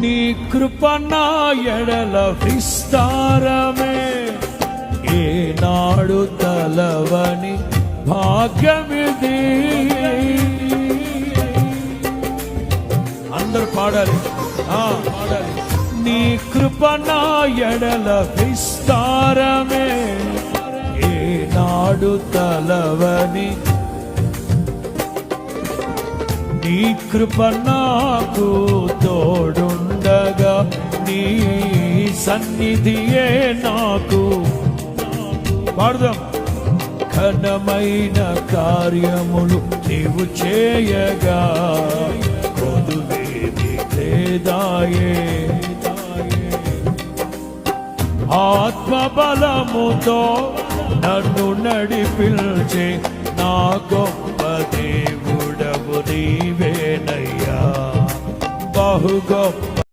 నీ కృప నా ఎడల విస్తారమే, ఏనాడు తలవని భాగ్యమిది. అందరూ పాడాలి, పాడాలి. నీ కృప నా ఎడల విస్తారమే, ఏనాడు తలవని. నీ కృప నాకు తోడుండగా, నీ సన్నిధియే నాకు. పాడదాం. ఘనమైన కార్యములు నీవు చేయగా, కొదువేది లేదాయే. ఆత్మబలముతో నన్ను నడిపించే నా గొప్ప దేవుడవు నీవేనయ్యా. బహు గొప్ప